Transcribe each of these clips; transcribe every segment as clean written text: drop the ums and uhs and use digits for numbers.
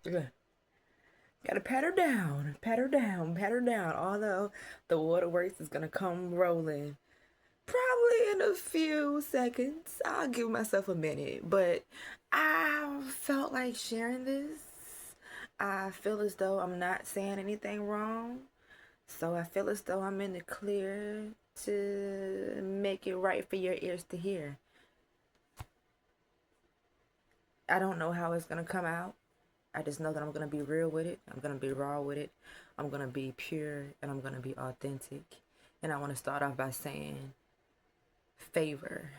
Yeah. Gotta pat her down, pat her down. Although the waterworks is gonna come rolling probably in a few seconds. I'll give myself a minute, but I felt like sharing this. I feel as though I'm not saying anything wrong, so I feel as though I'm in the clear to make it right for your ears to hear. I don't know how it's gonna come out. I just know that I'm gonna be real with it. I'm gonna be raw with it. I'm gonna be pure and I'm gonna be authentic. And I want to start off by saying favor.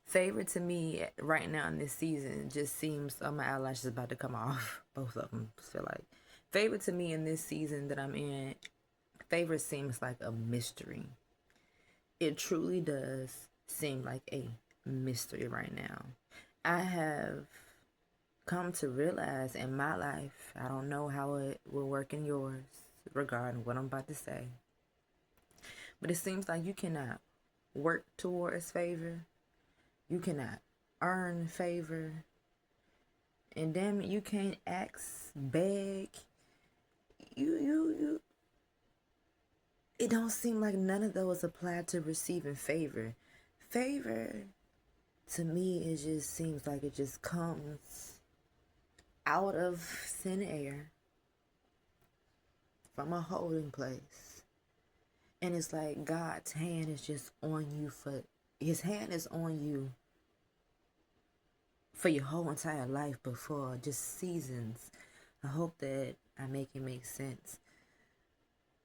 Favor to me right now in this season just seems, oh, my eyelashes about to come off. Both of them feel like. Favor to me in this season that I'm in, favor seems like a mystery. It truly does seem like a mystery right now. I have come to realize in my life, I don't know how it will work in yours regarding what I'm about to say, but it seems like you cannot work towards favor, you cannot earn favor, and damn it, you can't ask, beg. You. It don't seem like none of those apply to receiving favor. Favor to me, it just seems like it just comes out of thin air from a holding place. And it's like God's hand is just on you his hand is on you for your whole entire life, but for just seasons. I hope that I make it make sense.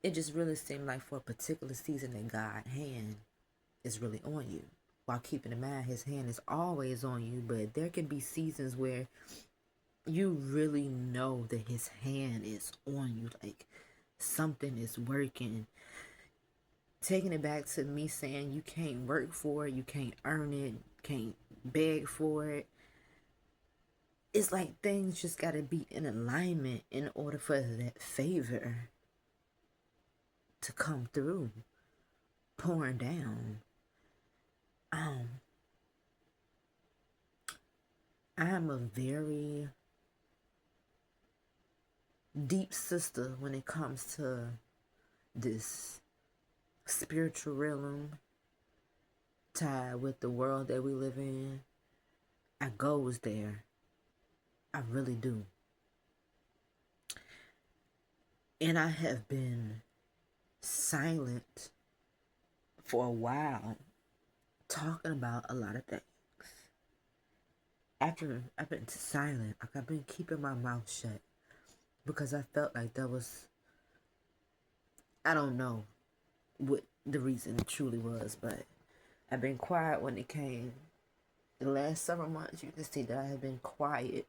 It just really seemed like for a particular season that God's hand is really on you. While keeping in mind his hand is always on you, but there can be seasons where you really know that his hand is on you, like something is working. Taking it back to me saying you can't work for it, you can't earn it, can't beg for it. It's like things just got to be in alignment in order for that favor to come through, pouring down. Um, I'm a very deep sister when it comes to this spiritual realm tied with the world that we live in. I goes there. I really do. And I have been silent for a while talking about a lot of things. After I've been silent, like I've been keeping my mouth shut because I felt like that was, I don't know what the reason truly was, but I've been quiet when it came. The last several months, you can see that I have been quiet.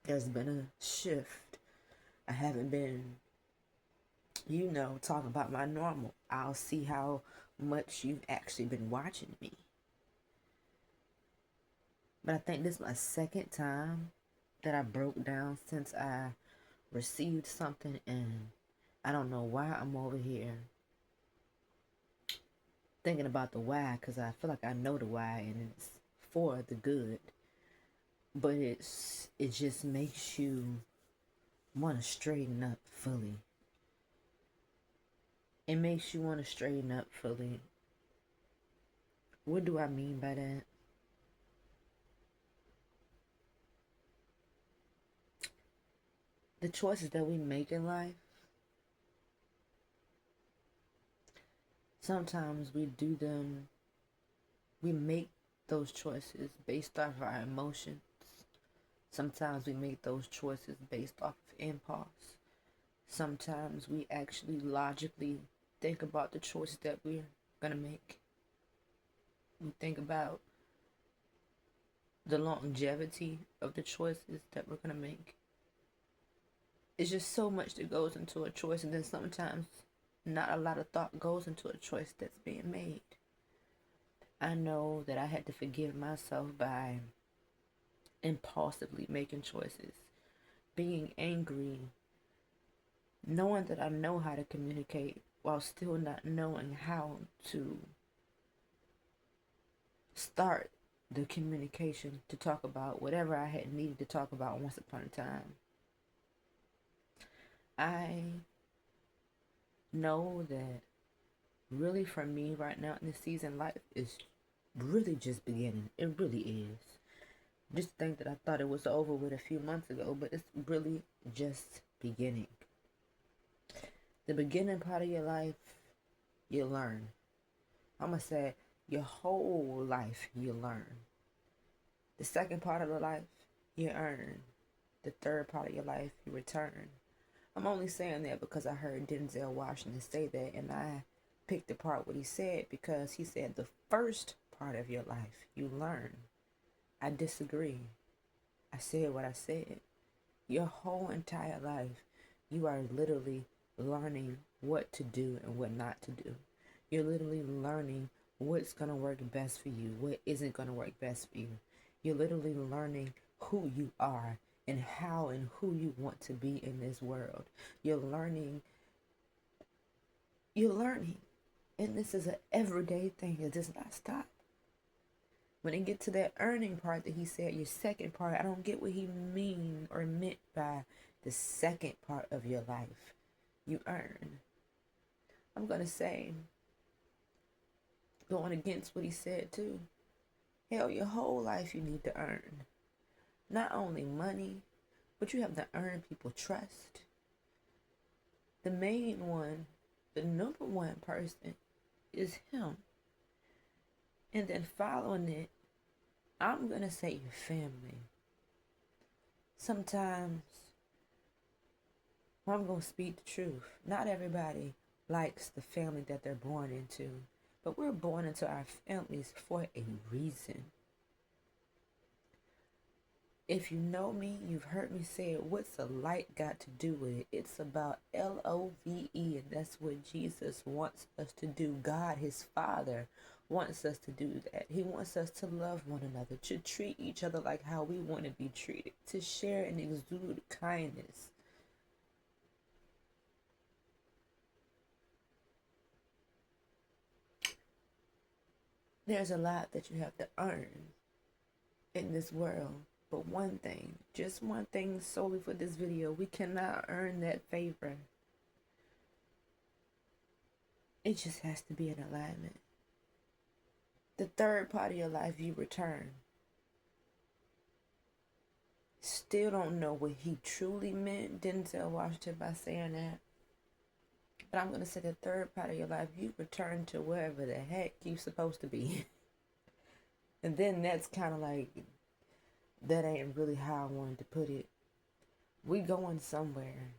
There's been a shift. I haven't been, talking about my normal. I'll see how much you've actually been watching me. But I think this is my second time that I broke down since I received something, and I don't know why I'm over here thinking about the why, because I feel like I know the why and it's for the good. But it just makes you want to straighten up fully. It makes you want to straighten up fully. What do I mean by that? The choices that we make in life, sometimes we make those choices based off our emotions. Sometimes we make those choices based off of impulse. Sometimes we actually logically think about the choices that we're going to make. We think about the longevity of the choices that we're going to make. It's just so much that goes into a choice, and then sometimes not a lot of thought goes into a choice that's being made. I know that I had to forgive myself by impulsively making choices, being angry, knowing that I know how to communicate while still not knowing how to start the communication to talk about whatever I had needed to talk about once upon a time. I know that really for me right now in this season, life is really just beginning. It really is. Just think that I thought it was over with a few months ago, but it's really just beginning. The beginning part of your life, you learn. I'm going to say your whole life, you learn. The second part of the life, you earn. The third part of your life, you return. I'm only saying that because I heard Denzel Washington say that, and I picked apart what he said because he said the first part of your life, you learn. I disagree. I said what I said. Your whole entire life, you are literally learning what to do and what not to do. You're literally learning what's going to work best for you, what isn't going to work best for you. You're literally learning who you are and how and who you want to be in this world. You're learning. And this is an everyday thing. It does not stop. When it gets to that earning part that he said, your second part, I don't get what he mean or meant by the second part of your life. You earn. I'm going to say, going against what he said too. Hell, your whole life you need to earn. Not only money, but you have to earn people's trust. The main one, the number one person is him. And then following it, I'm going to say your family. Sometimes, I'm going to speak the truth. Not everybody likes the family that they're born into. But we're born into our families for a reason. If you know me, you've heard me say it. What's the light got to do with it? It's about LOVE, and that's what Jesus wants us to do. God, his Father, wants us to do that. He wants us to love one another, to treat each other like how we want to be treated, to share and exude kindness. There's a lot that you have to earn in this world. But one thing, just one thing solely for this video, we cannot earn that favor. It just has to be in alignment. The third part of your life, you return. Still don't know what he truly meant, Denzel Washington, by saying that. But I'm going to say the third part of your life, you return to wherever the heck you're supposed to be. And then that's kind of like, that ain't really how I wanted to put it. We going somewhere.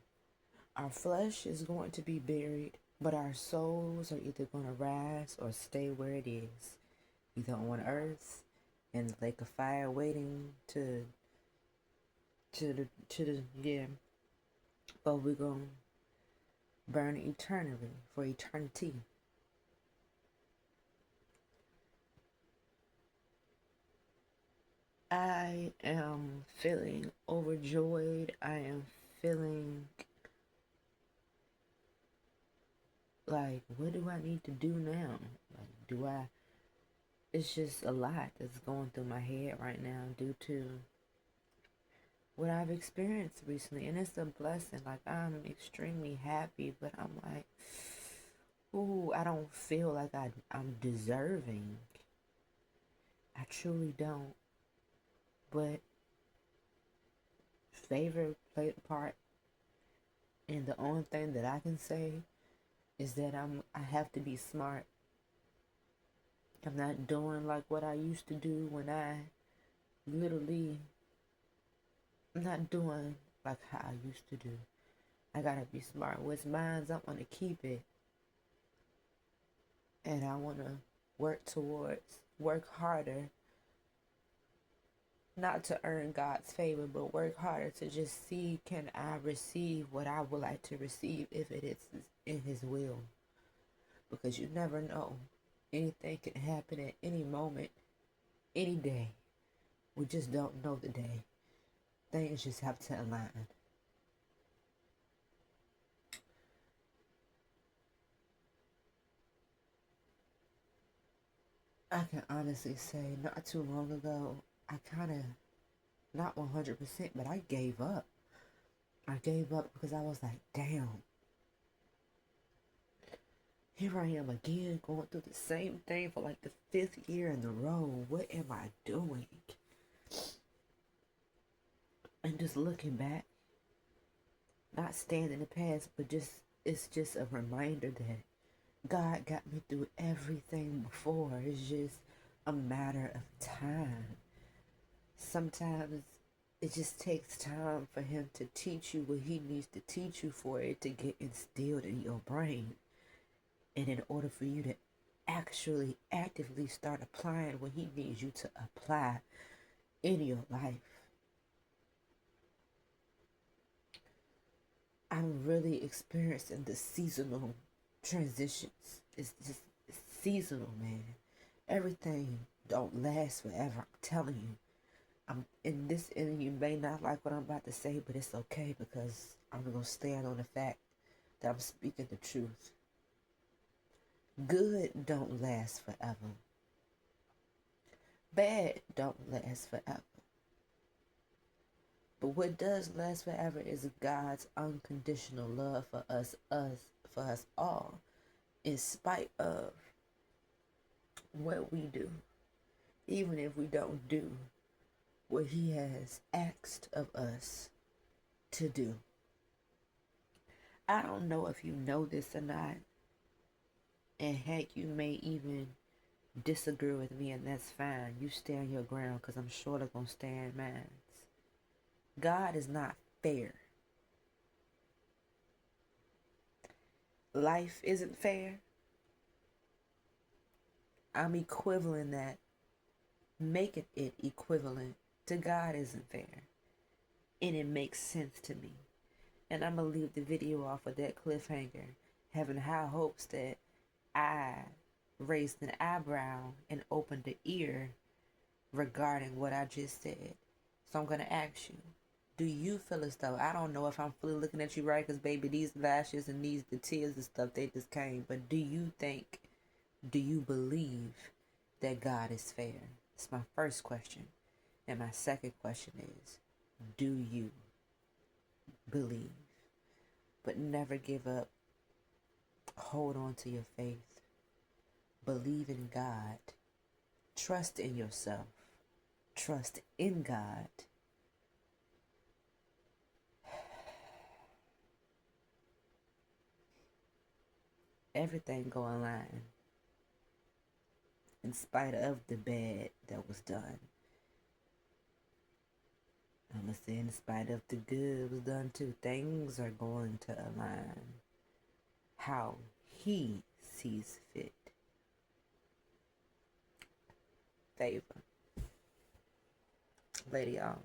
Our flesh is going to be buried, but our souls are either going to rise or stay where it is. Either on earth, in the lake of fire, waiting to yeah. But we're going to burn eternally, for eternity. I am feeling overjoyed. I am feeling like, what do I need to do now? Like, it's just a lot that's going through my head right now due to what I've experienced recently. And it's a blessing. Like, I'm extremely happy, but I'm like, ooh, I don't feel like I'm deserving. I truly don't. But favor played a part. And the only thing that I can say is that I have to be smart. I'm not doing like what I used to do when I'm not doing like how I used to do. I gotta be smart. What's mine, I want to keep it. And I want to work harder, not to earn God's favor, but work harder to just see, can I receive what I would like to receive if it is in his will. Because you never know. Anything can happen at any moment, any day. We just don't know the day. Things just have to align. I can honestly say not too long ago, I kind of, not 100%, but I gave up. I gave up because I was like, damn, here I am again going through the same thing for like the 5th year in a row. What am I doing? And just looking back, not staying in the past, but just, it's just a reminder that God got me through everything before. It's just a matter of time. Sometimes it just takes time for him to teach you what he needs to teach you for it to get instilled in your brain. And in order for you to actually actively start applying what he needs you to apply in your life. I'm really experiencing the seasonal transitions. It's seasonal, man. Everything don't last forever. I'm telling you. I'm in this, and you may not like what I'm about to say, but it's okay because I'm gonna stand on the fact that I'm speaking the truth. Good don't last forever. Bad don't last forever. But what does last forever is God's unconditional love for us all, in spite of what we do, even if we don't do what he has asked of us to do. I don't know if you know this or not, and heck, you may even disagree with me, and that's fine. You stand your ground, because I'm sure they're going to stand mine. God is not fair. Life isn't fair. I'm equivalent that, making it equivalent to God isn't fair. And it makes sense to me. And I'm going to leave the video off of that cliffhanger, having high hopes that I raised an eyebrow and opened an ear regarding what I just said. So I'm going to ask you, do you feel as though, I don't know if I'm fully looking at you right, because baby, these lashes and the tears and stuff, they just came, but do you believe that God is fair? It's my first question. And my second question is, do you believe? But never give up. Hold on to your faith. Believe in God. Trust in yourself. Trust in God. Everything go in line, in spite of the bad that was done. I'm going to say in spite of the good was done too. Things are going to align how he sees fit. Favor. Lady, y'all.